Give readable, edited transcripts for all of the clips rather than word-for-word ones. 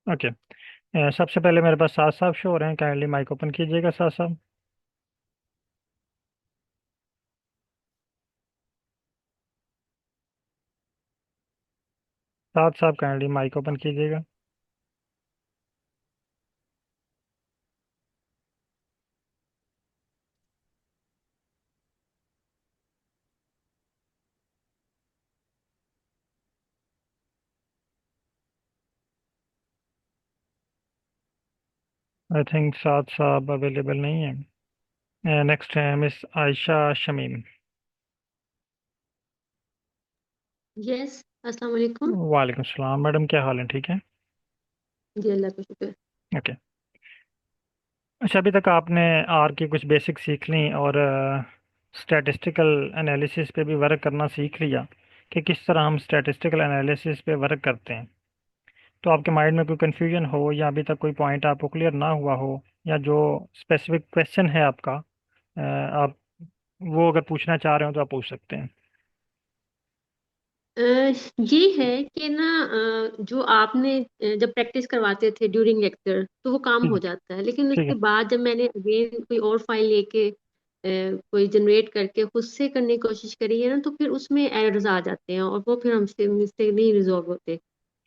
Okay. सबसे पहले मेरे पास साफ साफ शो हो रहे हैं, काइंडली माइक ओपन कीजिएगा साफ साफ। साफ साफ काइंडली माइक ओपन कीजिएगा। आई थिंक साथ साहब अवेलेबल नहीं है। नेक्स्ट है मिस आयशा शमीम। यस। अस्सलाम वालेकुम। वालेकुम सलाम मैडम, क्या हाल है? ठीक है। जी अल्लाह का शुक्र। ओके। अच्छा, अभी तक आपने आर की कुछ बेसिक सीख ली और स्टैटिस्टिकल एनालिसिस पे भी वर्क करना सीख लिया कि किस तरह हम स्टैटिस्टिकल एनालिसिस पे वर्क करते हैं। तो आपके माइंड में कोई कंफ्यूजन हो या अभी तक कोई पॉइंट आपको क्लियर ना हुआ हो, या जो स्पेसिफिक क्वेश्चन है आपका, आप वो अगर पूछना चाह रहे हो तो आप पूछ सकते हैं। अ, ये है कि ना, जो आपने जब प्रैक्टिस करवाते थे ड्यूरिंग लेक्चर तो वो काम ठीक हो है। जाता है, लेकिन ठीक उसके है। बाद जब मैंने अगेन कोई और फाइल लेके कोई जनरेट करके खुद से करने की कोशिश करी है ना, तो फिर उसमें एरर्स आ जाते हैं और वो फिर हमसे मिस्टेक नहीं रिजॉल्व होते।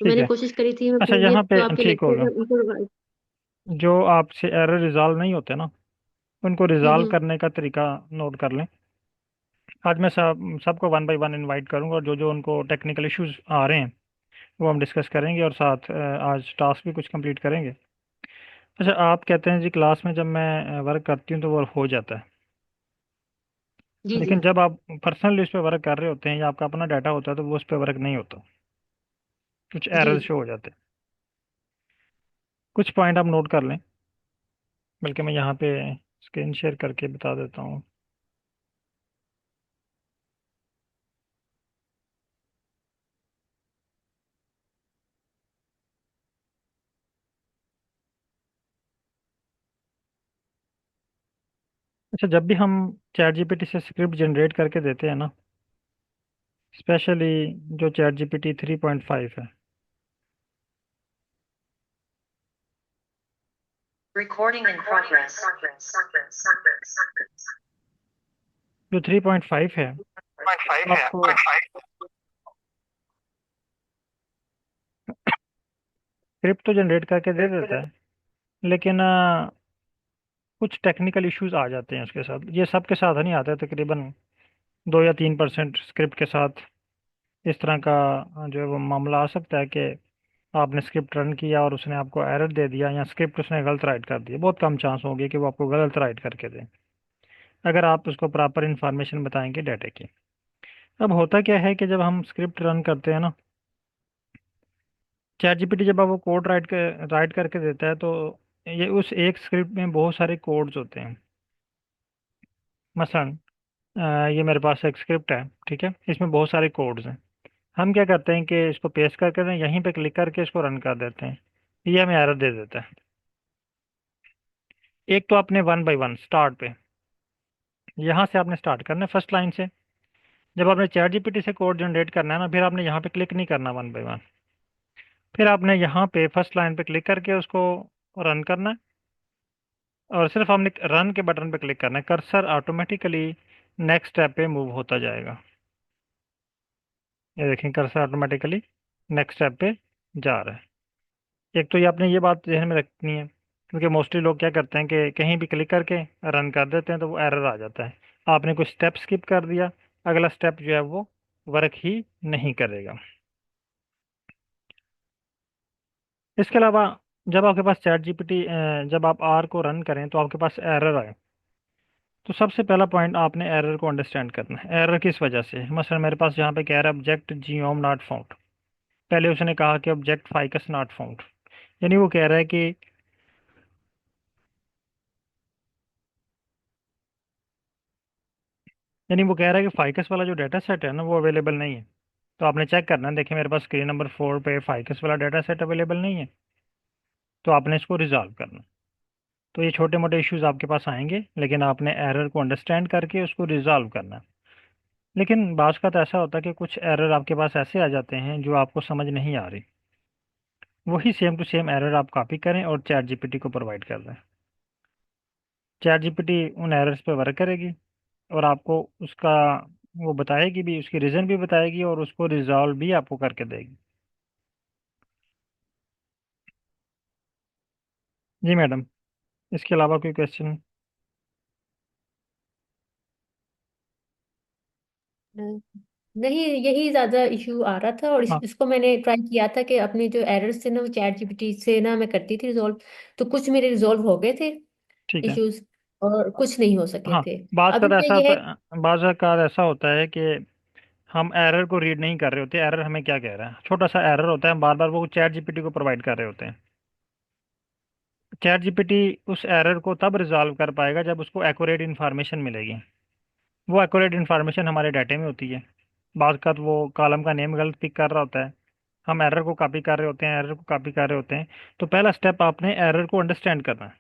तो ठीक मैंने है। कोशिश करी थी, मैं अच्छा, प्रीवियस यहाँ पे जो आपके ठीक लेक्चर होगा। है उनको जो आपसे एरर रिजॉल्व नहीं होते ना, उनको रिजॉल्व हम्म। करने का तरीका नोट कर लें। आज मैं सबको वन बाय वन इनवाइट करूंगा, और जो जो उनको टेक्निकल इश्यूज आ रहे हैं वो हम डिस्कस करेंगे, और साथ आज टास्क भी कुछ कंप्लीट करेंगे। अच्छा, आप कहते हैं जी क्लास में जब मैं वर्क करती हूँ तो वो हो जाता है, जी जी लेकिन जब आप पर्सनली उस पर वर्क कर रहे होते हैं या आपका अपना डाटा होता है तो वो उस पर वर्क नहीं होता, कुछ जी। एरर शो हो जाते हैं। कुछ पॉइंट आप नोट कर लें, बल्कि मैं यहाँ पे स्क्रीन शेयर करके बता देता हूँ। अच्छा, जब भी हम चैट जीपीटी से स्क्रिप्ट जनरेट करके देते हैं ना, स्पेशली जो चैट जीपीटी 3.5 है, Recording in progress. जो 3.5 है, वो आपको स्क्रिप्ट तो जनरेट करके दे देता है, लेकिन कुछ टेक्निकल इश्यूज आ जाते हैं उसके साथ। ये सबके साथ नहीं आता है, तकरीबन 2 या 3% स्क्रिप्ट के साथ इस तरह का जो है वो मामला आ सकता है कि आपने स्क्रिप्ट रन किया और उसने आपको एरर दे दिया, या स्क्रिप्ट उसने गलत राइट कर दिया। बहुत कम चांस होंगे कि वो आपको गलत राइट करके दें, अगर आप उसको प्रॉपर इन्फॉर्मेशन बताएंगे डाटा की। अब होता क्या है कि जब हम स्क्रिप्ट रन करते हैं ना, चैट जीपीटी जब आप वो कोड राइट करके देता है तो ये उस एक स्क्रिप्ट में बहुत सारे कोड्स होते हैं। मसलन ये मेरे पास एक स्क्रिप्ट है, ठीक है, इसमें बहुत सारे कोड्स हैं। हम क्या करते हैं कि इसको पेस्ट करके ना यहीं पे क्लिक करके इसको रन कर देते हैं, ये हमें एरर दे देता है। एक तो आपने वन बाय वन स्टार्ट पे, यहाँ से आपने स्टार्ट करना है फर्स्ट लाइन से। जब आपने चैट जीपीटी से कोड जनरेट करना है ना, फिर आपने यहाँ पे क्लिक नहीं करना वन बाय वन, फिर आपने यहाँ पे फर्स्ट लाइन पे क्लिक करके उसको रन करना है, और सिर्फ आपने रन के बटन पे क्लिक करना है, कर्सर ऑटोमेटिकली नेक्स्ट स्टेप पे मूव होता जाएगा। ये देखें, कर्सर ऑटोमेटिकली नेक्स्ट स्टेप पे जा रहा है। एक तो ये आपने ये बात ध्यान में रखनी है, क्योंकि मोस्टली लोग क्या करते हैं कि कहीं भी क्लिक करके रन कर देते हैं तो वो एरर आ जाता है। आपने कुछ स्टेप स्किप कर दिया, अगला स्टेप जो है वो वर्क ही नहीं करेगा। इसके अलावा जब आपके पास चैट जीपीटी, जब आप आर को रन करें तो आपके पास एरर आए, तो सबसे पहला पॉइंट आपने एरर को अंडरस्टैंड करना है। एरर किस वजह से है? मसलन मेरे पास यहाँ पे कह रहा है ऑब्जेक्ट जीओम नॉट फाउंड, पहले उसने कहा कि ऑब्जेक्ट फाइकस नॉट फाउंड, यानी वो कह रहा है कि यानी वो कह रहा है कि फाइकस वाला जो डाटा सेट है ना वो अवेलेबल नहीं है। तो आपने चेक करना है, देखिए मेरे पास स्क्रीन नंबर 4 पे फाइकस वाला डाटा सेट अवेलेबल नहीं है, तो आपने इसको रिजॉल्व करना। तो ये छोटे मोटे इश्यूज आपके पास आएंगे, लेकिन आपने एरर को अंडरस्टैंड करके उसको रिजॉल्व करना। लेकिन बाज़ का तो ऐसा होता है कि कुछ एरर आपके पास ऐसे आ जाते हैं जो आपको समझ नहीं आ रही, वही सेम टू सेम एरर आप कॉपी करें और चैट जीपीटी को प्रोवाइड कर दें। चैट जीपीटी उन एरर्स पे वर्क करेगी और आपको उसका वो बताएगी भी, उसकी रीज़न भी बताएगी और उसको रिजॉल्व भी आपको करके देगी। जी मैडम, इसके अलावा कोई क्वेश्चन? नहीं, यही ज्यादा इशू आ रहा था, और हाँ इसको मैंने ट्राई किया था कि अपने जो एरर्स थे ना, वो चैट जीपीटी से ना मैं करती थी रिजॉल्व। तो कुछ मेरे रिजॉल्व हो गए थे ठीक है। इश्यूज, और कुछ नहीं हो सके हाँ, थे। बाज़ अभी का मैं ऐसा यह होता है। है, बाज़ का ऐसा होता है कि हम एरर को रीड नहीं कर रहे होते, एरर हमें क्या कह रहा है, छोटा सा एरर होता है, हम बार बार वो चैट जीपीटी को प्रोवाइड कर रहे होते हैं। चैट जीपीटी उस एरर को तब रिजॉल्व कर पाएगा जब उसको एक्यूरेट इन्फॉर्मेशन मिलेगी। वो एक्यूरेट इन्फॉर्मेशन हमारे डाटे में होती है। बाज़ का तो वो कॉलम का नेम गलत पिक कर रहा होता है, हम एरर को कॉपी कर रहे होते हैं, एरर को कॉपी कर रहे होते हैं। तो पहला स्टेप आपने एरर को अंडरस्टैंड करना है।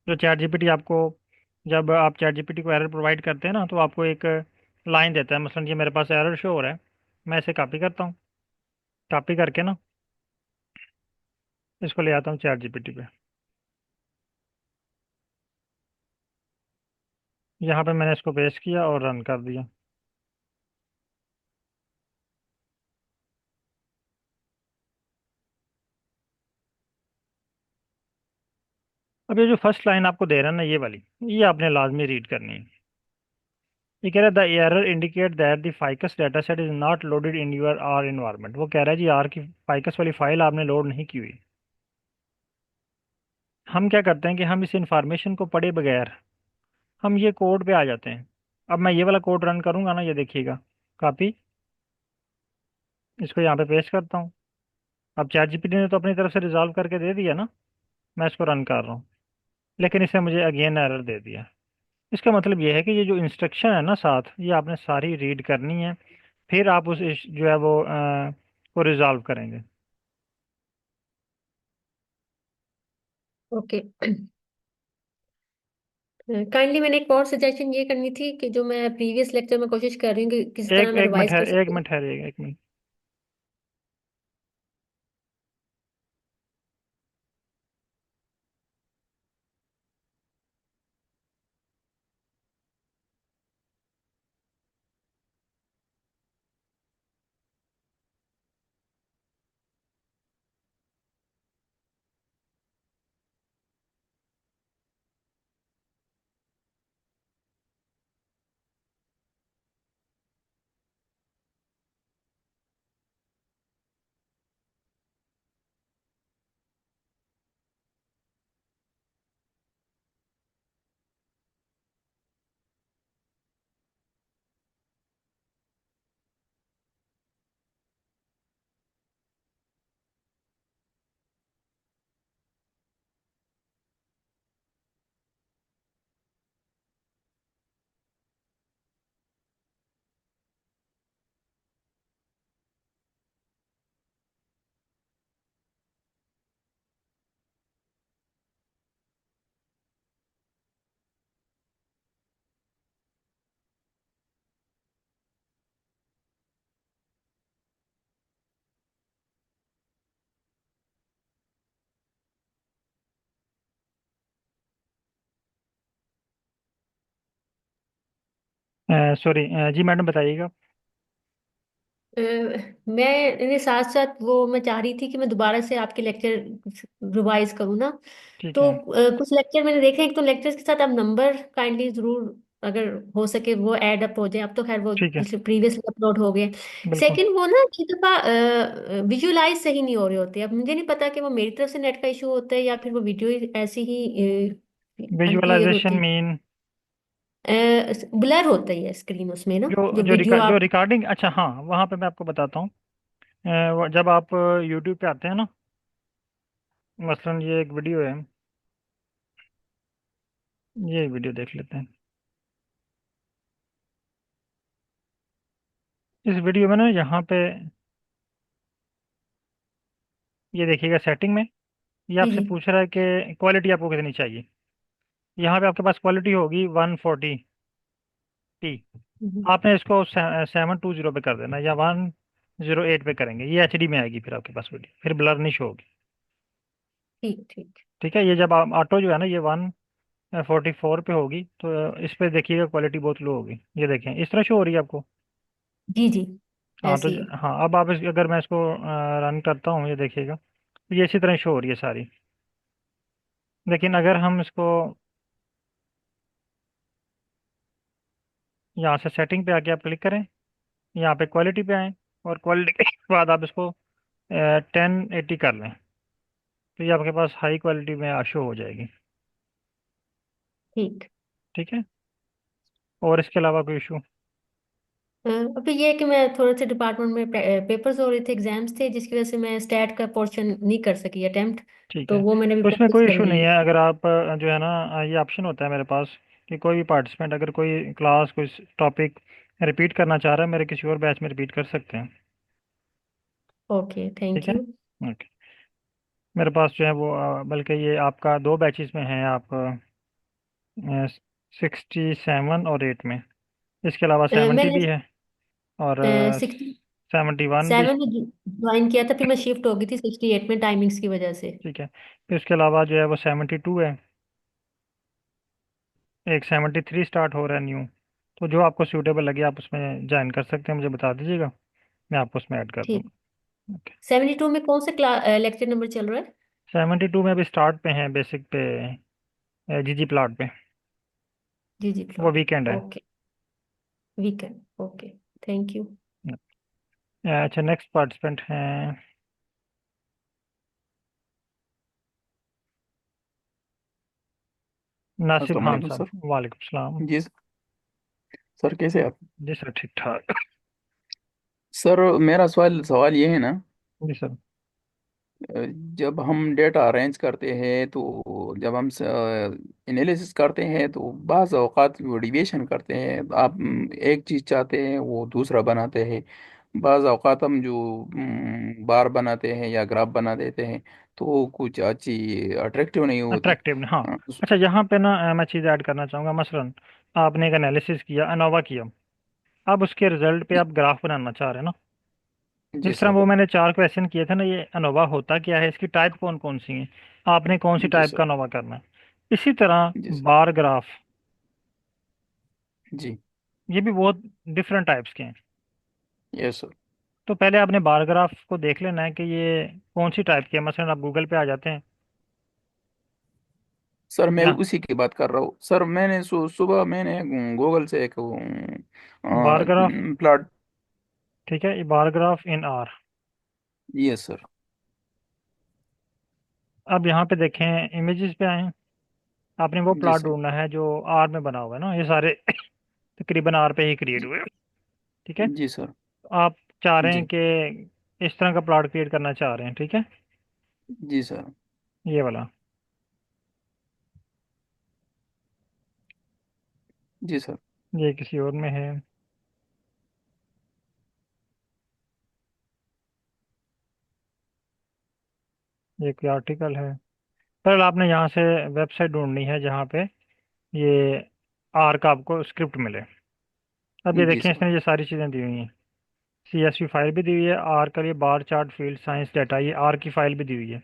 जो चैट जीपीटी आपको, जब आप चैट जीपीटी को एरर प्रोवाइड करते हैं ना, तो आपको एक लाइन देता है, मसलन ये मेरे पास एरर शो हो रहा है, मैं इसे कॉपी करता हूँ, कॉपी करके ना इसको ले आता हूँ चैट जीपीटी पे। यहाँ पे मैंने इसको पेस्ट किया और रन कर दिया। अब ये जो फर्स्ट लाइन आपको दे रहा है ना, ये वाली, ये आपने लाजमी रीड करनी है। ये कह रहा है the error indicate that the ficus data set is not loaded in your are environment. वो कह रहा है जी आर की फाइकस वाली फाइल आपने लोड नहीं की हुई। हम क्या करते हैं कि हम इस इंफॉर्मेशन को पढ़े बगैर हम ये कोड पे आ जाते हैं। अब मैं ये वाला कोड रन करूंगा ना, ये देखिएगा, कॉपी, इसको यहाँ पे पेस्ट करता हूँ। अब चैट जीपीटी ने तो अपनी तरफ से रिजॉल्व करके दे दिया ना, मैं इसको रन कर रहा हूँ, लेकिन इसने मुझे अगेन एरर दे दिया। इसका मतलब ये है कि ये जो इंस्ट्रक्शन है ना साथ, ये आपने सारी रीड करनी है, फिर आप उस जो है वो को रिजॉल्व करेंगे। ओके। काइंडली मैंने एक और सजेशन ये करनी थी कि जो मैं प्रीवियस लेक्चर में कोशिश कर रही हूँ कि किस तरह एक मैं एक मिनट रिवाइज है, कर एक सकती हूँ। मिनट है, एक मिनट। सॉरी, जी मैडम बताइएगा। अ, मैं इन्हें साथ साथ वो मैं चाह रही थी कि मैं दोबारा से आपके लेक्चर रिवाइज करूँ ना। ठीक तो है, कुछ लेक्चर मैंने देखे हैं, तो लेक्चर्स के साथ आप नंबर काइंडली जरूर, अगर हो सके वो ऐड अप हो जाए। अब तो खैर वो ठीक है, जैसे प्रीवियसली अपलोड हो गए। बिल्कुल। सेकंड, वो ना कई दफा विजुअलाइज सही नहीं हो रहे होते। अब मुझे नहीं पता कि वो मेरी तरफ से नेट का इशू होता है या फिर वो वीडियो ऐसी ही अनक्लियर विजुअलाइजेशन होती मीन? है, ब्लर होता ही है स्क्रीन उसमें ना, जो जो वीडियो जो आप। रिकॉर्डिंग, अच्छा हाँ, वहाँ पे मैं आपको बताता हूँ। जब आप यूट्यूब पे आते हैं ना, मसलन ये एक वीडियो है, ये वीडियो देख लेते हैं। इस वीडियो में ना यहाँ पे ये देखिएगा, सेटिंग में ये जी आपसे जी। पूछ रहा है कि क्वालिटी आपको कितनी चाहिए। यहाँ पे आपके पास क्वालिटी होगी 140p। हम्म। आपने इसको 720 पे कर देना, या 1 08 पे करेंगे, ये एचडी में आएगी फिर आपके पास वीडियो, फिर ब्लर नहीं शो होगी। ठीक ठीक। ठीक है, ये जब आप ऑटो जो है ना ये 144 पे होगी तो इस पे देखिएगा क्वालिटी बहुत लो होगी, ये देखें इस तरह शो हो रही है आपको। जी जी। हाँ तो ऐसी है। हाँ, अब आप अगर मैं इसको रन करता हूँ, ये देखिएगा तो ये इसी तरह शो हो रही है सारी। लेकिन अगर हम इसको यहाँ से सेटिंग पे आके आप क्लिक करें, यहाँ पे क्वालिटी पे आए, और क्वालिटी के बाद आप इसको 1080 कर लें, तो ये आपके पास हाई क्वालिटी में शो हो जाएगी। ठीक। ठीक है, और इसके अलावा कोई इशू? अभी ये है कि मैं थोड़े से डिपार्टमेंट में पेपर्स हो रहे थे, एग्जाम्स थे, जिसकी वजह से मैं स्टैट का पोर्शन नहीं कर सकी अटेम्प्ट। ठीक तो है, वो मैंने भी तो इसमें प्रैक्टिस कोई इशू करनी नहीं है। है। अगर आप जो है ना ये ऑप्शन होता है मेरे पास कि कोई भी पार्टिसिपेंट अगर कोई क्लास कोई टॉपिक रिपीट करना चाह रहा है, मेरे किसी और बैच में रिपीट कर सकते हैं। ओके, ठीक थैंक है, यू। ओके। मेरे पास जो है वो बल्कि ये आपका दो बैचेस में है, आप 67 और 8 में। इसके अलावा 70 मैंने भी है, और 71 भी। 67 में ज्वाइन किया था, फिर मैं शिफ्ट हो गई थी 68 में टाइमिंग्स की वजह से। ठीक है, फिर इसके अलावा जो है वो 72 है, एक 73 स्टार्ट हो रहा है न्यू। तो जो आपको सूटेबल लगे आप उसमें ज्वाइन कर सकते हैं, मुझे बता दीजिएगा, मैं आपको उसमें ऐड कर ठीक। दूँगा। ओके। 72 में कौन सा क्लास लेक्चर नंबर चल रहा है? 72 में अभी स्टार्ट पे हैं, बेसिक पे, जीजी प्लॉट पे। जी जी, वो प्लॉट। वीकेंड है। Okay. Weekend, okay. Thank you. अच्छा, नेक्स्ट पार्टिसिपेंट हैं नासिर अस्सलाम खान वालेकुम सर। साहब। वालेकुम सलाम। जी सर, कैसे आप? जी सर, ठीक ठाक। सर, मेरा सवाल सवाल ये है ना, जी सर। जब हम डेटा अरेंज करते हैं तो जब हम एनालिसिस करते हैं तो बाज़ अवक़ात वो डिविएशन करते हैं। आप एक चीज़ चाहते हैं वो दूसरा बनाते हैं। बाज़ अवक़ात हम जो बार बनाते हैं या ग्राफ बना देते हैं तो कुछ अच्छी अट्रैक्टिव नहीं होती। अट्रैक्टिव हाँ। अ, अच्छा, यहाँ पे ना मैं चीज़ ऐड करना चाहूँगा। मसलन आपने एक एनालिसिस किया, अनोवा किया, अब उसके रिजल्ट पे जी। आप ग्राफ बनाना चाह रहे हैं ना। जी जिस तरह सर। वो मैंने 4 क्वेश्चन किए थे ना, ये अनोवा होता क्या है, इसकी टाइप कौन कौन सी है, आपने कौन सी जी टाइप सर। का अनोवा करना है। इसी तरह जी सर। बार ग्राफ, जी। ये भी बहुत डिफरेंट टाइप्स के हैं। Yes sir. तो पहले आपने बार ग्राफ को देख लेना है कि ये कौन सी टाइप की है। मसलन आप गूगल पे आ जाते हैं। सर, मैं या उसी की बात कर रहा हूँ सर। मैंने सुबह मैंने गूगल से एक बार ग्राफ, प्लॉट। ठीक है, ये bar graph in are. Yes sir. अब यहाँ पे देखें, इमेजेस पे आए, आपने वो जी प्लॉट सर। ढूंढना है जो आर में बना हुआ है ना, ये सारे तकरीबन आर पे ही क्रिएट हुए हैं। ठीक है, जी सर। तो आप चाह रहे हैं जी। कि इस तरह का प्लॉट क्रिएट करना चाह रहे हैं। ठीक है, जी सर। ये वाला। जी सर। ये किसी और में है, ये कोई आर्टिकल है। पर आपने यहाँ से वेबसाइट ढूंढनी है जहाँ पे ये आर का आपको स्क्रिप्ट मिले। अब ये जी देखें, सर। इसने ये सारी चीज़ें दी हुई हैं, CSV फाइल भी दी हुई है आर का, ये bar chart field science data, ये आर की फाइल भी दी हुई है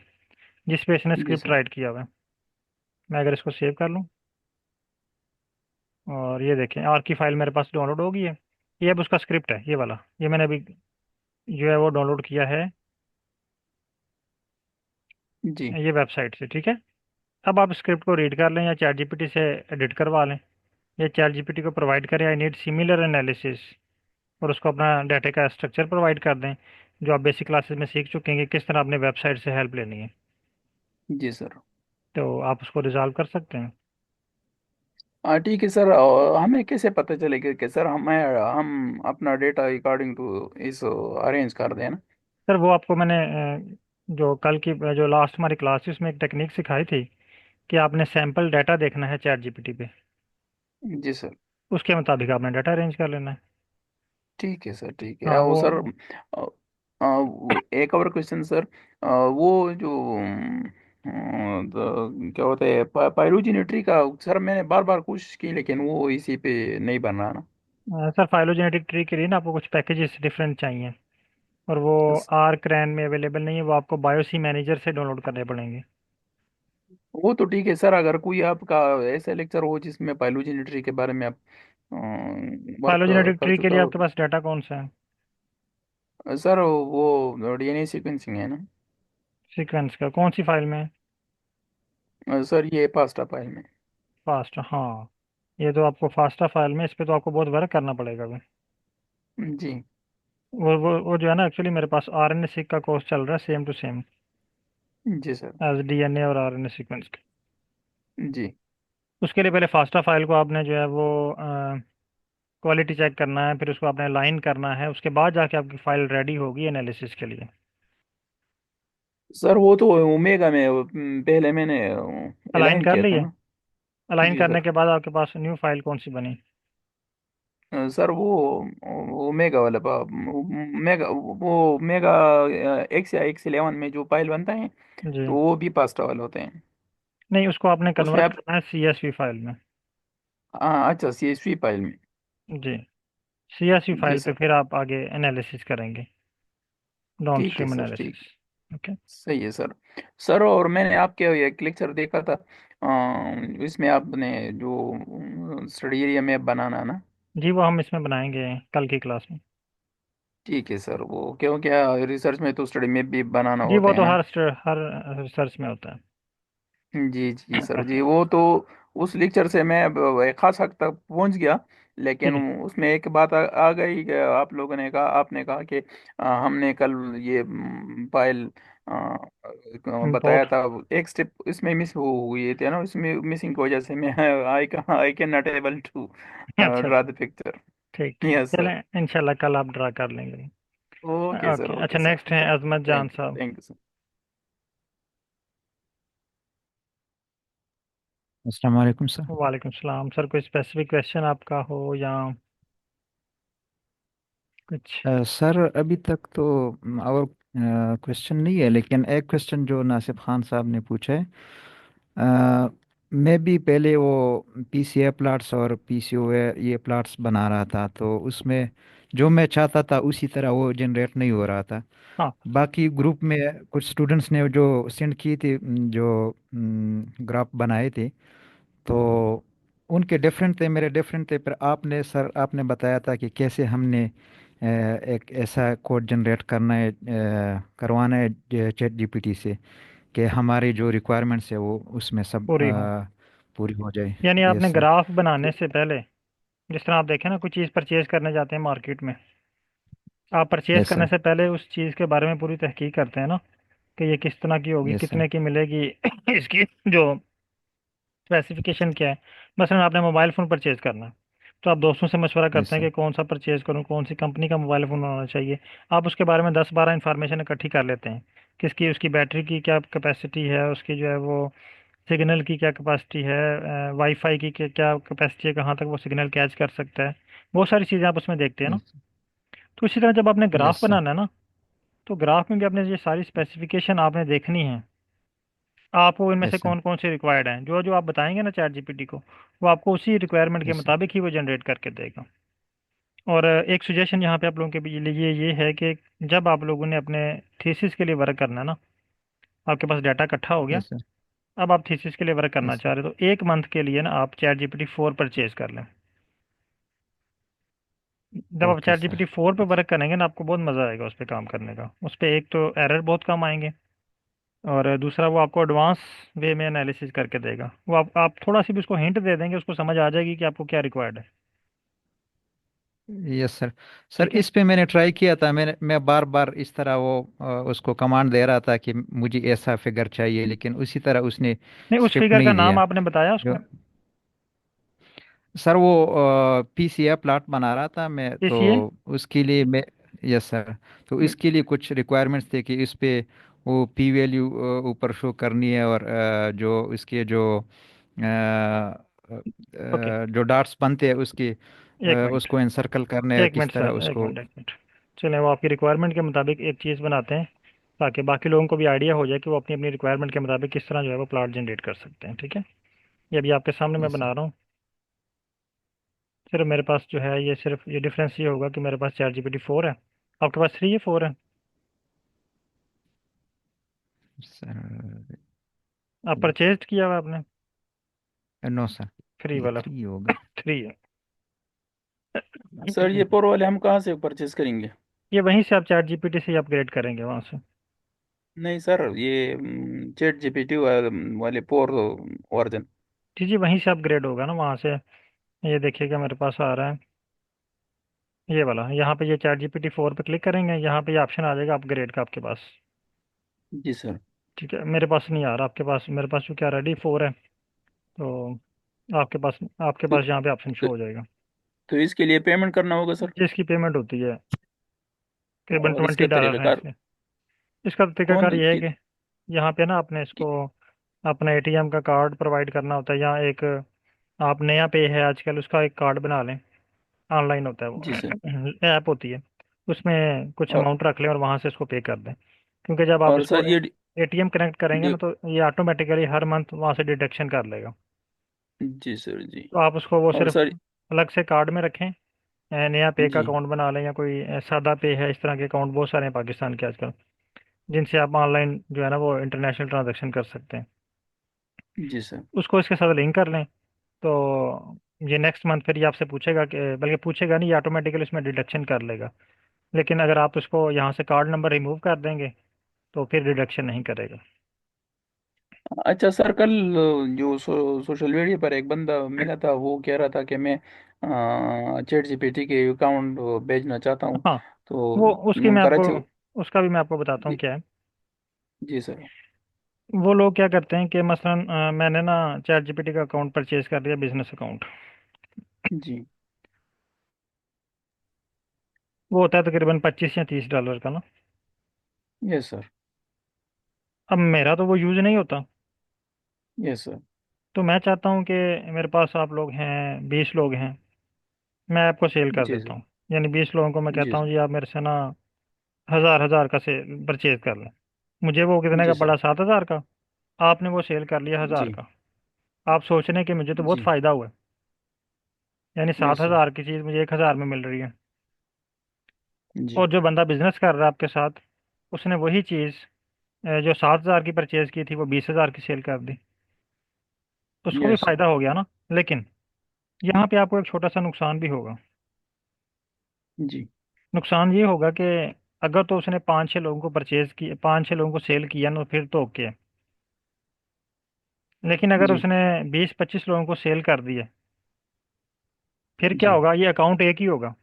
जिस पे इसने जी स्क्रिप्ट सर। राइट किया हुआ है। मैं अगर इसको सेव कर लूँ, और ये देखें आर की फाइल मेरे पास डाउनलोड हो गई है। ये अब उसका स्क्रिप्ट है, ये वाला, ये मैंने अभी जो है वो डाउनलोड किया है जी। ये वेबसाइट से। ठीक है, अब आप स्क्रिप्ट को रीड कर लें या चैट जीपीटी से एडिट करवा लें, या चैट जीपीटी को प्रोवाइड करें, आई नीड सिमिलर एनालिसिस, और उसको अपना डाटा का स्ट्रक्चर प्रोवाइड कर दें जो आप बेसिक क्लासेस में सीख चुके हैं कि किस तरह आपने वेबसाइट से हेल्प लेनी है। जी सर। तो आप उसको रिजॉल्व कर सकते हैं। हाँ ठीक है सर। हमें कैसे पता चलेगा कि सर हम अपना डेटा अकॉर्डिंग टू इस अरेंज कर दें ना? सर वो आपको मैंने जो कल की जो लास्ट हमारी क्लास थी उसमें एक टेक्निक सिखाई थी कि आपने सैंपल डाटा देखना है चैट जीपीटी पे, जी सर। उसके मुताबिक आपने डाटा अरेंज कर लेना है। ठीक है सर। ठीक है। हाँ वो वो सर, एक और क्वेश्चन सर। वो जो क्या होता है पाइलोजेनेट्री का, सर मैंने बार बार कोशिश की लेकिन वो इसी पे नहीं बन रहा ना। सर फाइलोजेनेटिक ट्री के लिए ना आपको कुछ पैकेजेस डिफरेंट चाहिए। और वो आर क्रैन में अवेलेबल नहीं है, वो आपको बायोसी मैनेजर से डाउनलोड करने पड़ेंगे। वो तो ठीक है सर, अगर कोई आपका ऐसा लेक्चर हो जिसमें पाइलोजेनेट्री के बारे में आप वर्क फाइलोजेनेटिक कर ट्री के चुका लिए हो आपके पास डाटा कौन सा है? सर, वो डीएनए सीक्वेंसिंग है ना। सीक्वेंस का कौन सी फाइल में है? सर ये पास्टा फाइल में। फास्ट, हाँ। ये तो आपको फास्टा फाइल में, इस पे तो आपको बहुत वर्क करना पड़ेगा अभी। जी। वो जो है ना, एक्चुअली मेरे पास आरएनए सीक का कोर्स चल रहा है, सेम टू सेम जी सर। एज डीएनए और आरएनए सीक्वेंस। जी उसके लिए पहले फास्टा फाइल को आपने जो है वो क्वालिटी चेक करना है, फिर उसको आपने लाइन करना है, उसके बाद जाके आपकी फाइल रेडी होगी एनालिसिस के लिए। सर, वो तो ओमेगा में पहले मैंने अलाइन अलाइन कर किया था लिए? ना। अलाइन जी करने सर। के बाद आपके पास न्यू फाइल कौन सी बनी? सर वो ओमेगा वाला मेगा, वो मेगा एक्स या एक्स 11 में जो फाइल बनता है, तो जी। वो भी पास्टा वाले होते हैं। नहीं, उसको आपने उसमें कन्वर्ट आप, करना है सीएसवी फाइल में। हाँ अच्छा, सीएसवी फाइल में। जी। सीएसवी जी फाइल पे सर। फिर आप आगे एनालिसिस करेंगे, डाउन ठीक है स्ट्रीम सर, ठीक। एनालिसिस। ओके। सही है सर। सर, और मैंने आपके एक लेक्चर देखा था, इसमें आपने जो स्टडी एरिया मैप बनाना ना। जी, वो हम इसमें बनाएंगे कल की क्लास में। ठीक है सर, वो क्यों क्या रिसर्च में तो स्टडी मैप भी बनाना जी, होते वो हैं तो ना। हर रिसर्च में होता है। जी जी सर जी, वो तो उस लेक्चर से मैं अब एक खास हद तक पहुंच गया। लेकिन ठीक है। उसमें एक बात आ गई कि आप लोगों ने कहा, आपने कहा कि हमने कल ये फाइल बताया इम्पोर्ट। था। एक स्टेप इसमें मिस हो हुई थी ना, उसमें मिसिंग की वजह से मैं I can not able to अच्छा ड्रा अच्छा। The picture. ठीक ठीक, यस सर। चलें इंशाल्लाह कल आप ड्रा कर लेंगे। ओके सर, ओके, अच्छा, ओके सर। नेक्स्ट है अजमत जान थैंक यू, साहब। Thank you sir. अस्सलाम वालेकुम सर। वालेकुम सलाम सर, कोई स्पेसिफिक क्वेश्चन आपका हो या कुछ? सर अभी तक तो और क्वेश्चन नहीं है, लेकिन एक क्वेश्चन जो नासिफ खान साहब ने पूछा है। अ, मैं भी पहले वो पीसीए प्लाट्स और पीसीओए ये प्लाट्स बना रहा था, तो उसमें जो मैं चाहता था उसी तरह वो जनरेट नहीं हो रहा था। हाँ। बाकी ग्रुप में कुछ स्टूडेंट्स ने जो सेंड की थी, जो ग्राफ बनाए थे, तो उनके डिफरेंट थे, मेरे डिफरेंट थे। पर आपने सर आपने बताया था कि कैसे हमने एक ऐसा कोड जनरेट करना है, करवाना है चैट जीपीटी से, कि हमारी जो रिक्वायरमेंट्स है वो उसमें सब पूरी हो। पूरी हो जाए। यानी यस आपने सर। ग्राफ बनाने तो से पहले, जिस तरह आप देखें ना, कोई चीज़ परचेज करने जाते हैं मार्केट में, आप परचेज यस करने सर। से पहले उस चीज़ के बारे में पूरी तहकीक करते हैं ना, कि ये किस तरह की होगी, यस सर। कितने की मिलेगी इसकी जो स्पेसिफिकेशन क्या है। मसलन आपने मोबाइल फ़ोन परचेज करना है, तो आप दोस्तों से मशवरा यस करते हैं सर। कि कौन सा परचेज करूं, कौन सी कंपनी का मोबाइल फ़ोन होना चाहिए। आप उसके बारे में 10-12 इंफॉर्मेशन इकट्ठी कर लेते हैं, किसकी उसकी बैटरी की क्या कैपेसिटी है, उसकी जो है वो सिग्नल की क्या कैपेसिटी है, वाईफाई की क्या कैपेसिटी है, कहाँ तक वो सिग्नल कैच कर सकता है। बहुत सारी चीज़ें आप उसमें देखते हैं ना। यस। तो इसी तरह जब आपने ग्राफ यस सर। बनाना है ना, तो ग्राफ में भी आपने ये सारी स्पेसिफिकेशन आपने देखनी है। आपको इनमें से यस सर। कौन कौन से रिक्वायर्ड हैं, जो जो आप बताएंगे ना चैट जीपीटी को, वो आपको उसी रिक्वायरमेंट के यस सर। मुताबिक ही वो जनरेट करके देगा। और एक सुजेशन यहाँ पे आप लोगों के लिए ये है कि जब आप लोगों ने अपने थीसिस के लिए वर्क करना है ना, आपके पास डाटा इकट्ठा हो गया, यस सर। अब आप थीसिस के लिए वर्क करना यस सर। चाह रहे हो, तो एक मंथ के लिए ना आप चैट जीपीटी 4 परचेज कर लें। जब आप ओके चैट सर। जीपीटी 4 पे वर्क करेंगे ना, आपको बहुत मज़ा आएगा उस पर काम करने का। उस पर एक तो एरर बहुत कम आएंगे, और दूसरा वो आपको एडवांस वे में एनालिसिस करके देगा। वो आप थोड़ा सी भी उसको हिंट दे देंगे, उसको समझ आ जाएगी कि आपको क्या रिक्वायर्ड है। Yes sir. सर ठीक है। इस पे मैंने ट्राई किया था, मैं बार बार इस तरह वो उसको कमांड दे रहा था कि मुझे ऐसा फिगर चाहिए, लेकिन उसी तरह उसने नहीं, उस स्क्रिप्ट फिगर का नहीं नाम दिया। आपने बताया जो उसको? सर वो पीसीए प्लाट बना रहा था मैं, तो पीसीए। उसके लिए मैं, यस सर, तो इसके लिए कुछ रिक्वायरमेंट्स थे कि इस पे वो पी वैल्यू ऊपर शो करनी है, और जो इसके ओके। जो डाट्स बनते हैं उसके एक मिनट, उसको एनसर्कल करने हैं, एक किस मिनट तरह सर, एक उसको। मिनट, एक मिनट। चलें, वो आपकी रिक्वायरमेंट के मुताबिक एक चीज़ बनाते हैं, ताकि बाकी लोगों को भी आइडिया हो जाए कि वो अपनी अपनी रिक्वायरमेंट के मुताबिक किस तरह जो है वो प्लाट जनरेट कर सकते हैं। ठीक है। ये अभी आपके सामने मैं यस सर। बना रहा हूँ। सिर्फ मेरे पास जो है, ये सिर्फ ये डिफरेंस ये होगा कि मेरे पास चैट जीपीटी 4 है, आपके पास 3 है, 4 है। सर आप परचेज किया हुआ आपने? नो सर, फ्री ये वाला? 3 होगा। थ्री है। सर ये प्रो वाले हम कहाँ से परचेज करेंगे? ये वहीं से आप चैट जीपीटी से अपग्रेड करेंगे वहाँ से। नहीं सर, ये चैट जीपीटी वाले प्रो वर्जन। जी जी, वहीं से अपग्रेड होगा ना वहाँ से। ये देखिएगा मेरे पास आ रहा है ये वाला, यहाँ पे ये चैट जीपीटी 4 पे क्लिक करेंगे, यहाँ पे ये ऑप्शन आ जाएगा अपग्रेड का आपके पास। जी सर। ठीक है, मेरे पास नहीं आ रहा, आपके पास, मेरे पास जो क्या रेडी 4 है, तो आपके तो, पास यहाँ पे ऑप्शन शो तो, हो जाएगा। तो इसके लिए पेमेंट करना होगा सर? जिसकी पेमेंट होती है तकरीबन और इसका $20 है तरीकाकार इसके। इसका कौन तरीकाकार ये है कि, कि यहाँ पे ना आपने इसको अपना एटीएम का कार्ड प्रोवाइड करना होता है, या एक आप नया पे है आजकल उसका एक कार्ड बना लें। ऑनलाइन होता है जी सर। वो ऐप होती है, उसमें कुछ और अमाउंट रख लें और वहाँ से इसको पे कर दें। क्योंकि जब आप और इसको सर ये एटीएम कनेक्ट करेंगे ना डी- तो ये ऑटोमेटिकली हर मंथ वहाँ से डिडक्शन कर लेगा। जी सर जी। तो आप उसको वो और सिर्फ सर अलग से कार्ड में रखें, नया पे का जी अकाउंट बना लें, या कोई सादा पे है, इस तरह के अकाउंट बहुत सारे हैं पाकिस्तान के आजकल, जिनसे आप ऑनलाइन जो है ना वो इंटरनेशनल ट्रांजैक्शन कर सकते हैं। जी सर। उसको इसके साथ लिंक कर लें, तो ये नेक्स्ट मंथ फिर ये आपसे पूछेगा कि, बल्कि पूछेगा नहीं, ये ऑटोमेटिकली उसमें डिडक्शन कर लेगा। लेकिन अगर आप उसको यहाँ से कार्ड नंबर रिमूव कर देंगे तो फिर डिडक्शन नहीं करेगा। अच्छा सर, कल जो सोशल मीडिया पर एक बंदा मिला था, वो कह रहा था कि मैं चैट जीपीटी के अकाउंट भेजना चाहता हूँ। हाँ, वो तो उसकी मैं आपको कराची। उसका भी मैं आपको बताता हूँ जी, क्या है। जी सर। वो लोग क्या करते हैं कि मसलन मैंने ना चैट जीपीटी का अकाउंट परचेज कर लिया, बिजनेस अकाउंट। जी। वो होता है तकरीबन $25 या $30 का ना। Yes sir. अब मेरा तो वो यूज़ नहीं होता, यस सर। तो मैं चाहता हूँ कि मेरे पास आप लोग हैं, 20 लोग हैं, मैं आपको सेल कर जी देता सर। हूँ। यानी 20 लोगों को मैं जी कहता हूँ सर। जी आप मेरे से ना हज़ार हज़ार का से परचेज कर लें। मुझे वो कितने जी का सर। पड़ा, 7,000 का। आपने वो सेल कर लिया 1,000 जी। का। आप सोच रहे हैं कि मुझे तो बहुत जी। फ़ायदा हुआ है, यानी सात यस सर। हज़ार की चीज़ मुझे 1,000 में मिल रही है। जी। और जो बंदा बिजनेस कर रहा है आपके साथ, उसने वही चीज़ जो 7,000 की परचेज की थी वो 20,000 की सेल कर दी, तो उसको भी यस सर। फ़ायदा हो गया ना। लेकिन यहाँ पे आपको एक छोटा सा नुकसान भी होगा। जी। नुकसान ये होगा कि अगर तो उसने 5-6 लोगों को परचेज की, 5-6 लोगों को सेल किया ना, तो फिर तो ओके है। लेकिन अगर जी। उसने 20-25 लोगों को सेल कर दिए, फिर क्या जी। होगा, ये अकाउंट एक ही होगा।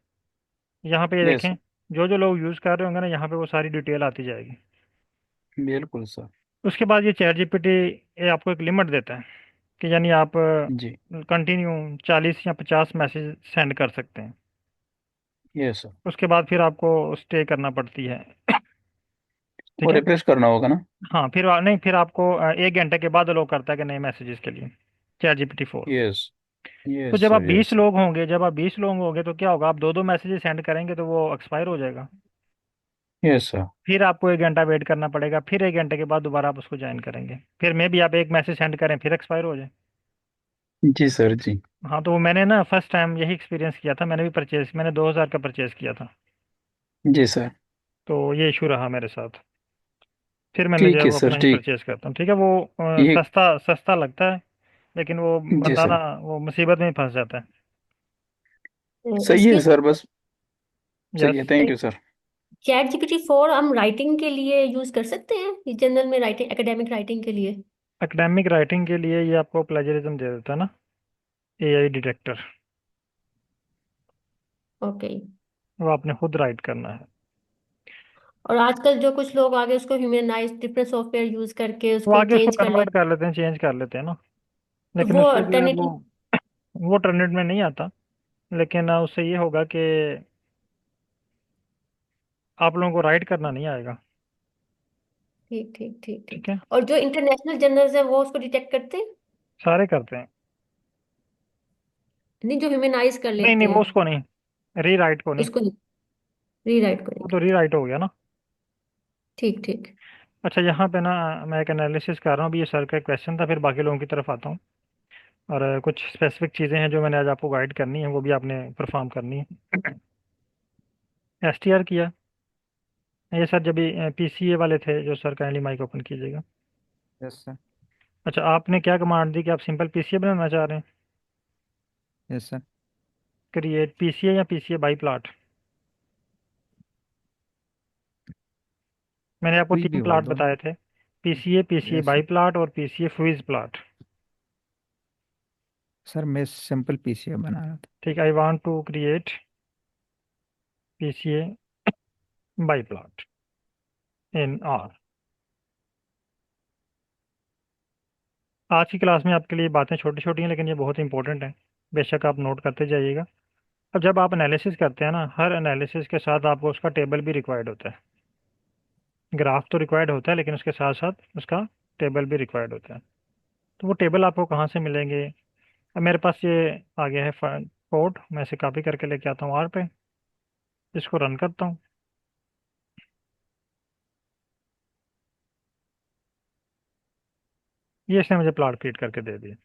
यहाँ पे ये यस देखें, सर। जो जो लोग यूज़ कर रहे होंगे ना, यहाँ पे वो सारी डिटेल आती जाएगी। बिल्कुल सर। उसके बाद ये चैट जीपीटी ये आपको एक लिमिट देता है कि यानी आप जी। कंटिन्यू 40 या 50 मैसेज सेंड कर सकते हैं। Yes sir. उसके बाद फिर आपको स्टे करना पड़ती है। ठीक वो है। रिफ्रेश करना होगा ना? हाँ, फिर नहीं, फिर आपको 1 घंटे के बाद अलो करता है कि नए मैसेजेस के लिए, चैट जीपीटी 4। यस। तो यस जब आप सर। बीस यस सर। लोग होंगे जब आप 20 लोग होंगे तो क्या होगा, आप दो दो मैसेजेस सेंड करेंगे तो वो एक्सपायर हो जाएगा। Yes sir. फिर आपको 1 घंटा वेट करना पड़ेगा, फिर 1 घंटे के बाद दोबारा आप उसको ज्वाइन करेंगे, फिर मे भी आप एक मैसेज सेंड करें फिर एक्सपायर हो जाए। जी सर जी। हाँ, तो मैंने ना फर्स्ट टाइम यही एक्सपीरियंस किया था, मैंने 2,000 का परचेज किया था। जी सर। तो ये इशू रहा मेरे साथ। फिर मैंने जो है ठीक है वो सर, अपना ही ठीक। परचेज करता हूँ। ठीक है, वो ये सस्ता सस्ता लगता है, लेकिन वो जी बंदा ना सर। वो मुसीबत में फंस जाता है। सही है इसके सर, बस सही यस। है। Thank you sir. Chat GPT 4 हम राइटिंग के लिए यूज कर सकते हैं, जनरल में राइटिंग, एकेडमिक राइटिंग के लिए? एकेडमिक राइटिंग के लिए ये आपको प्लेजरिज्म दे देता है ना, एआई डिटेक्टर। ओके। वो आपने खुद राइट करना है। और आजकल जो कुछ लोग आगे उसको ह्यूमनाइज डिफरेंट सॉफ्टवेयर यूज करके वो उसको आगे उसको चेंज कर कन्वर्ट लेते, कर लेते हैं, चेंज कर लेते हैं ना। तो लेकिन वो उससे जो है अल्टरनेटिव। वो टर्नेट में नहीं आता। लेकिन उससे ये होगा कि आप लोगों को राइट करना नहीं आएगा। ठीक ठीक ठीक ठीक। ठीक है। और जो इंटरनेशनल जर्नल्स है वो उसको डिटेक्ट करते हैं? सारे करते हैं। नहीं, जो ह्यूमनाइज कर नहीं लेते नहीं, वो हैं उसको नहीं, रीराइट को नहीं। उसको रीराइट वो तो करेंगे? रीराइट हो गया ना। ठीक ठीक। अच्छा, यहाँ पे ना मैं एक एनालिसिस कर रहा हूँ अभी, ये सर का क्वेश्चन था, फिर बाकी लोगों की तरफ आता हूँ। और कुछ स्पेसिफिक चीज़ें हैं जो मैंने आज आपको गाइड करनी है, वो भी आपने परफॉर्म करनी है। एसटीआर किया? ये सर जब पीसीए वाले थे जो सर, काइंडली माइक ओपन कीजिएगा। Yes sir. अच्छा, आपने क्या कमांड दी कि आप सिंपल पीसीए बनाना चाह रहे हैं? Yes sir. क्रिएट पीसीए या पीसीए बाई प्लाट? मैंने आपको कोई भी 3 हो प्लाट दो। बताए थे, PCA, PCA yes by sir. Plot और पीसीए फ्यूज प्लाट। सर मैं सिंपल पीसीए बना रहा था। ठीक, I want to create PCA biplot in R. आज की क्लास में आपके लिए बातें छोटी छोटी हैं, लेकिन ये बहुत इंपॉर्टेंट है, बेशक आप नोट करते जाइएगा। अब जब आप एनालिसिस करते हैं ना, हर एनालिसिस के साथ आपको उसका टेबल भी रिक्वायर्ड होता है। ग्राफ तो रिक्वायर्ड होता है, लेकिन उसके साथ साथ उसका टेबल भी रिक्वायर्ड होता है। तो वो टेबल आपको कहाँ से मिलेंगे? अब मेरे पास ये आ गया है कोड, मैं इसे कॉपी करके लेके आता हूँ आर पे, इसको रन करता हूँ। ये इसने मुझे प्लॉट क्रिएट करके दे दिया।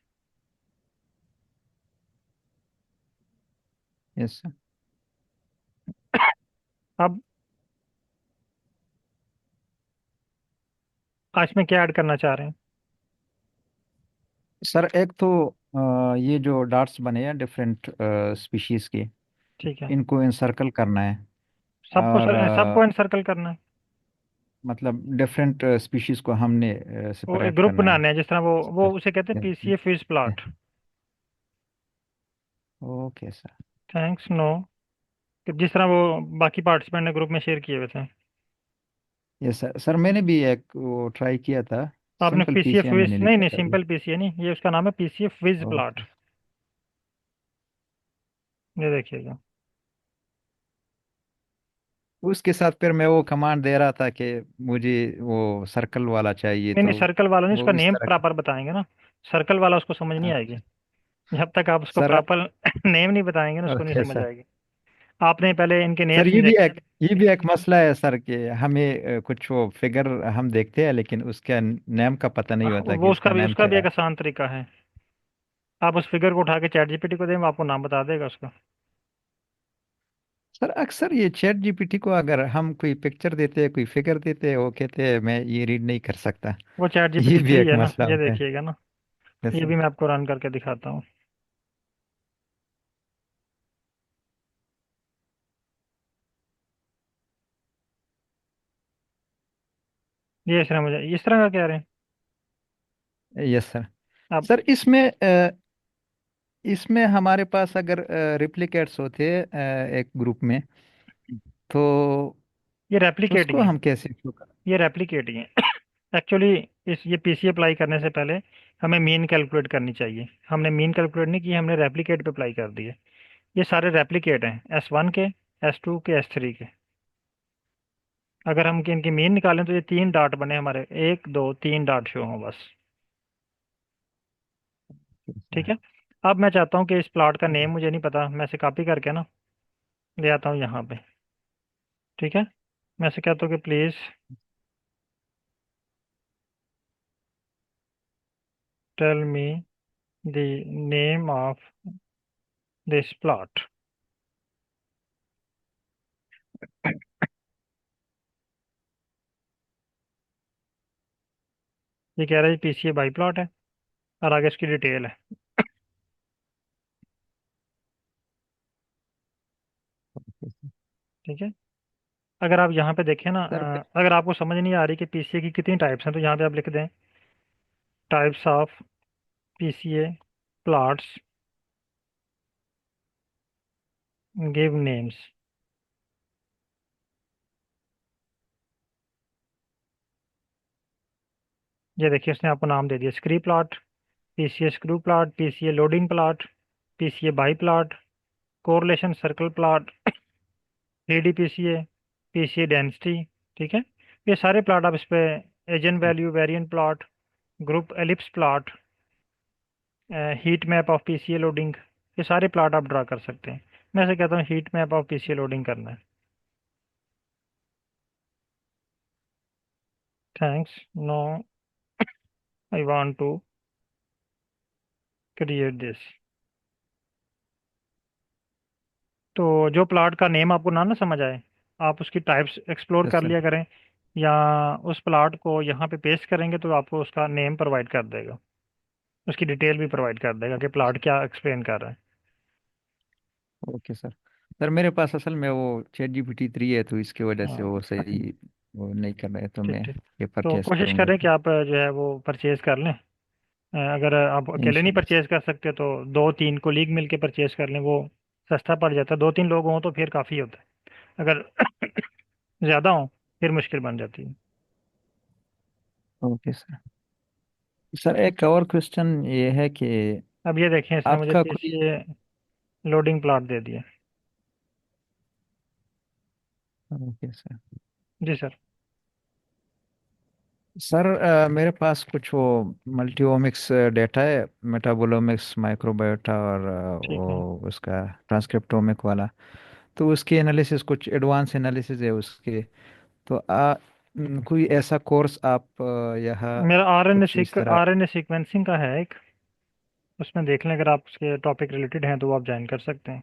Yes sir. अब आज में क्या ऐड करना चाह रहे हैं? सर एक तो ये जो डॉट्स बने हैं डिफरेंट स्पीशीज के, ठीक है, इनको इंसर्कल करना है। सबको और सबको एनसर्कल करना है। मतलब डिफरेंट स्पीशीज को हमने वो एक सेपरेट ग्रुप करना है। बनाने हैं, जिस तरह वो उसे कहते हैं PCA fuse plot. Okay sir. Thanks, no. कि जिस तरह वो बाकी पार्टिसिपेंट ने ग्रुप में शेयर किए हुए थे। Yes sir. सर मैंने भी एक वो ट्राई किया था। आपने सिंपल पीसीए पीसीए फ्यूज, मैंने नहीं लिखा नहीं, था अभी। सिंपल पीसीए नहीं, ये उसका नाम है पीसीए फ्यूज प्लॉट। ओके। ये देखिएगा। उसके साथ फिर मैं वो कमांड दे रहा था कि मुझे वो सर्कल वाला चाहिए, नहीं नहीं, तो सर्कल वाला नहीं, उसका वो इस नेम तरह का। प्रॉपर बताएंगे ना। सर्कल वाला उसको समझ नहीं आएगी। अच्छा। जब तक आप उसको सर। प्रॉपर नेम नहीं बताएंगे ना, उसको नहीं ओके समझ सर। आएगी। आपने पहले इनके सर नेम्स नहीं देखे। ये भी एक मसला है सर कि हमें कुछ वो फिगर हम देखते हैं लेकिन उसका नेम का पता नहीं होता कि वो इसका नेम उसका क्या भी एक है। आसान तरीका है। आप उस फिगर को उठा के चैट जीपीटी को दें, वो आपको नाम बता देगा उसका। सर अक्सर ये चैट जीपीटी को अगर हम कोई पिक्चर देते हैं कोई फिगर देते हैं वो कहते हैं मैं ये रीड नहीं कर सकता। वो चैट ये जीपीटी भी से ही एक है ना, मसला ये होता है। देखिएगा ना। यस ये सर। भी मैं आपको रन करके दिखाता हूँ। ये इस तरह मुझे इस तरह का कह रहे हैं यस सर। आप? सर इसमें हमारे पास अगर रिप्लिकेट्स होते हैं एक ग्रुप में, तो ये रेप्लिकेटिंग उसको है। हम कैसे शुरू करें? ये रेप्लिकेटिंग है। एक्चुअली इस ये पीसी अप्लाई करने से पहले हमें मीन कैलकुलेट करनी चाहिए। हमने मीन कैलकुलेट नहीं की, हमने रेप्लिकेट पे अप्लाई कर दिए। ये सारे रेप्लिकेट हैं, S1 के, S2 के, S3 के। अगर हम इनकी मीन निकालें तो ये 3 डॉट बने हमारे, 1 2 3 डॉट शो हों बस। ठीक है। अब मैं चाहता हूँ कि इस प्लॉट का नेम मुझे नहीं पता, मैं इसे कॉपी करके ना ले आता हूँ यहाँ पे। ठीक है, मैं इसे कहता हूँ कि please tell me the name of this plot. ये कह रहा है पीसीए बाई प्लॉट है, और आगे इसकी डिटेल है। ठीक है। अगर आप यहाँ पे देखें ना, सर अगर आपको समझ नहीं आ रही कि पीसीए की कितनी टाइप्स हैं, तो यहाँ पे आप लिख दें types of PCA plots, give names. ये देखिए, इसने आपको नाम दे दिया, scree plot, PCA scree plot, PCA loading plot, PCA biplot, correlation circle plot, 3D PCA, PCA density. ठीक है। ये सारे प्लॉट आप इस पे, eigenvalue variant plot, group ellipse plot, heat map of PCA loading, ये सारे plot आप ड्रा कर सकते हैं। मैं ऐसे कहता हूँ heat map of PCA loading करना है। Thanks, no, I want to create this. तो जो प्लॉट का नेम आपको ना समझ आए, आप उसकी टाइप्स एक्सप्लोर यस कर सर। लिया करें, या उस प्लाट को यहाँ पे पेस्ट करेंगे तो आपको उसका नेम प्रोवाइड कर देगा, उसकी डिटेल भी प्रोवाइड कर देगा कि प्लाट क्या एक्सप्लेन कर रहा है। Okay sir. सर मेरे पास असल में वो ChatGPT 3 है, तो इसकी वजह से हाँ, वो सही वो नहीं कर रहे, तो ठीक मैं ठीक। ये तो परचेस कोशिश करूँगा करें कि फिर। आप जो है वो परचेज कर लें। अगर आप अकेले नहीं इंशाल्लाह परचेज कर सकते तो दो तीन कोलीग मिलके परचेज कर लें, वो सस्ता पड़ जाता है। दो तीन लोग हों तो फिर काफ़ी होता है, अगर ज़्यादा हों फिर मुश्किल बन जाती है। सर। Okay sir. सर एक और क्वेश्चन ये है कि अब ये देखें, इसने मुझे आपका कोई। पीसीए लोडिंग प्लॉट दे दिया। Okay sir. जी सर। सर मेरे पास कुछ वो मल्टीओमिक्स डेटा है, मेटाबोलोमिक्स, माइक्रोबायोटा और ठीक है। वो उसका ट्रांसक्रिप्टोमिक वाला। तो उसकी एनालिसिस, कुछ एडवांस एनालिसिस है उसके। तो कोई ऐसा कोर्स आप यहाँ मेरा कुछ इस तरह। आर एन ए सीक्वेंसिंग का है एक, उसमें देख लें, अगर आप उसके टॉपिक रिलेटेड हैं तो वो आप ज्वाइन कर सकते हैं।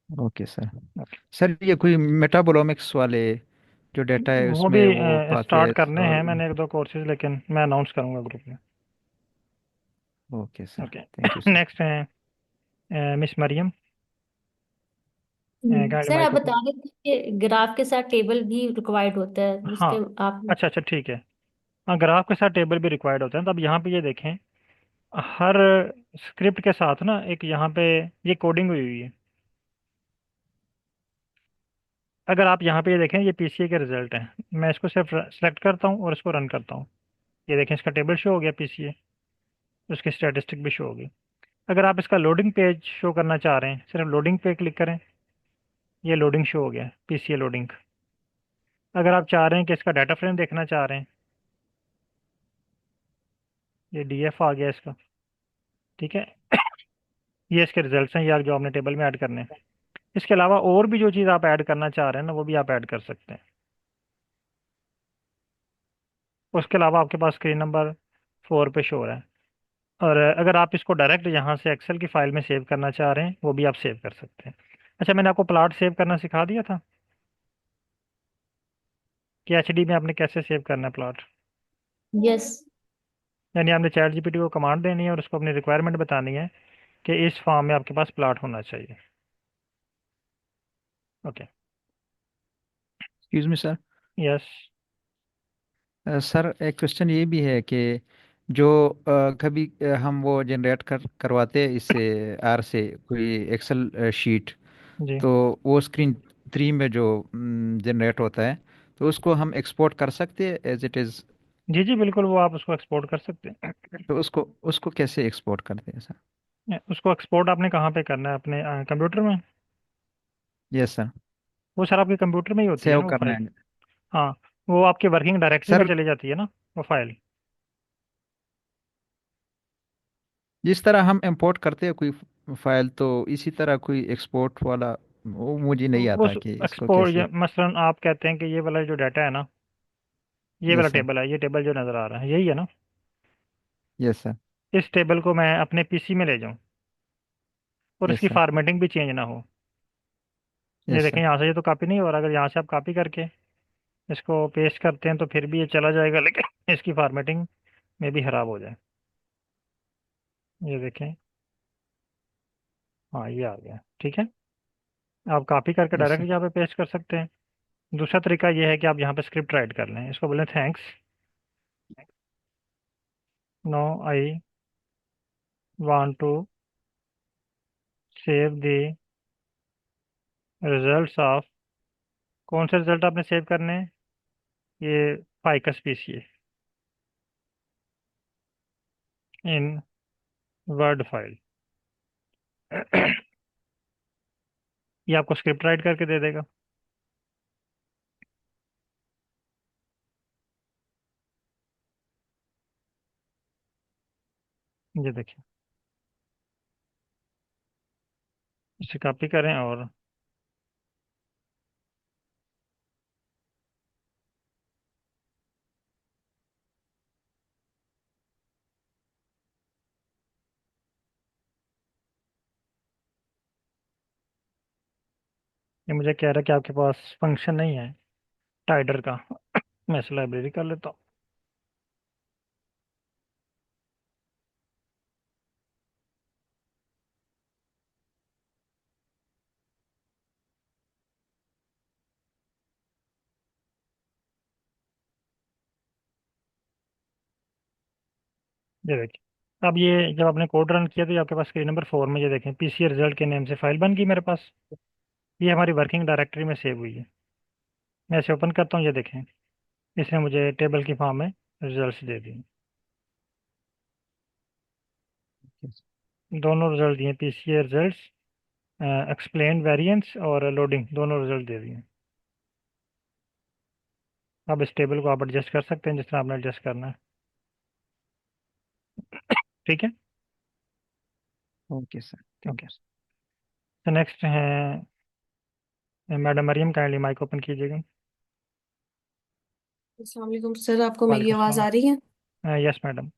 Okay sir. ओके। सर ये कोई मेटाबोलोमिक्स वाले जो डेटा है वो भी उसमें वो स्टार्ट पाथवेज करने और। हैं मैंने एक दो कोर्सेज, लेकिन मैं अनाउंस करूंगा ग्रुप में। Okay sir. Okay. Thank you sir. Next है मिस मरियम, गाइड सर आप माइक्रो। बता रहे थे कि ग्राफ के साथ टेबल भी रिक्वायर्ड होता है हाँ, उसके आप। अच्छा अच्छा, ठीक है। हाँ, ग्राफ के साथ टेबल भी रिक्वायर्ड होता है। तो अब यहाँ पे ये देखें, हर स्क्रिप्ट के साथ ना एक यहाँ पे ये कोडिंग हुई हुई है। अगर आप यहाँ पे ये देखें, ये पीसीए के रिजल्ट हैं, मैं इसको सिर्फ सेलेक्ट करता हूँ और इसको रन करता हूँ। ये देखें, इसका टेबल शो हो गया पीसीए, उसकी स्टैटिस्टिक भी शो हो गई। अगर आप इसका लोडिंग पेज शो करना चाह रहे हैं, सिर्फ लोडिंग पे क्लिक करें, ये लोडिंग शो हो गया, पीसीए लोडिंग। अगर आप चाह रहे हैं कि इसका डाटा फ्रेम देखना चाह रहे हैं, ये डीएफ आ गया इसका। ठीक है। ये इसके रिजल्ट्स हैं यार, जो आपने टेबल में ऐड करने हैं। इसके अलावा और भी जो चीज़ आप ऐड करना चाह रहे हैं ना, वो भी आप ऐड कर सकते हैं। उसके अलावा आपके पास स्क्रीन नंबर 4 पे शो हो रहा है। और अगर आप इसको डायरेक्ट यहाँ से एक्सेल की फाइल में सेव करना चाह रहे हैं, वो भी आप सेव कर सकते हैं। अच्छा, मैंने आपको प्लॉट सेव करना सिखा दिया था कि एचडी में आपने कैसे सेव करना है प्लॉट। यस। यानी आपने चैट जीपीटी को कमांड देनी है और उसको अपनी रिक्वायरमेंट बतानी है कि इस फॉर्म में आपके पास प्लॉट होना चाहिए। Okay. Excuse me sir. Yes. Sir एक क्वेश्चन ये भी है कि जो कभी हम वो जनरेट करवाते हैं इससे आर से कोई एक्सेल शीट, जी तो वो स्क्रीन 3 में जो जनरेट होता है, तो उसको हम एक्सपोर्ट कर सकते हैं एज इट इज़। जी जी, बिल्कुल, वो आप उसको एक्सपोर्ट कर सकते हैं। तो उसको उसको कैसे एक्सपोर्ट करते हैं सर? उसको एक्सपोर्ट आपने कहाँ पे करना है, अपने कंप्यूटर में। Yes sir. वो सर आपके कंप्यूटर में ही होती है सेव ना वो करना फाइल। है हाँ, वो आपके वर्किंग डायरेक्टरी में सर। चली जाती है ना, वो फाइल। जिस तरह हम इंपोर्ट करते हैं कोई फाइल, तो इसी तरह कोई एक्सपोर्ट वाला वो मुझे नहीं वो आता कि इसको एक्सपोर्ट, कैसे। मसलन आप कहते हैं कि ये वाला जो डाटा है ना, ये वाला यस सर। टेबल है, ये टेबल जो नज़र आ रहा है यही है ना। Yes sir. इस टेबल को मैं अपने पीसी में ले जाऊं और यस इसकी सर। फॉर्मेटिंग भी चेंज ना हो। ये यस देखें, सर। यहाँ से ये तो कॉपी नहीं हो रहा। अगर यहाँ से आप कॉपी करके इसको पेस्ट करते हैं तो फिर भी ये चला जाएगा, लेकिन इसकी फॉर्मेटिंग में भी खराब हो जाए। ये देखें, हाँ ये आ गया, ठीक है। आप कॉपी करके यस डायरेक्ट सर। यहाँ पे पेस्ट कर सकते हैं। दूसरा तरीका ये है कि आप यहाँ पे स्क्रिप्ट राइट कर लें, इसको बोलें thanks, no I want to save the results of, कौन से रिजल्ट आपने सेव करने हैं, ये फाइकस पीसीए इन वर्ड फाइल। ये आपको स्क्रिप्ट राइट करके दे देगा। ये देखिए, इसे कॉपी करें और ये मुझे कह रहा है कि आपके पास फंक्शन नहीं है टाइडर का। मैं इसे लाइब्रेरी कर लेता हूँ। ये देखिए, अब ये जब आपने कोड रन किया तो ये आपके पास स्क्रीन नंबर 4 में ये देखें पीसी रिजल्ट के नेम से फाइल बन गई मेरे पास। ये हमारी वर्किंग डायरेक्टरी में सेव हुई है। मैं इसे ओपन करता हूँ, ये देखें इसने मुझे टेबल की फॉर्म में रिजल्ट्स दे दिए। दोनों रिजल्ट दिए, पीसीए रिजल्ट्स, एक्सप्लेन वेरिएंस और लोडिंग, दोनों रिजल्ट दे दिए। अब इस टेबल को आप एडजस्ट कर सकते हैं जिस तरह आपने एडजस्ट करना है। ठीक है। Okay sir, thank okay, you. तो नेक्स्ट है madam Mariam, kindly mic open कीजिएगा। अस्सलाम वालेकुम सर, आपको मेरी वालेकुम आवाज़ सलाम। आ रही है? Yes madam.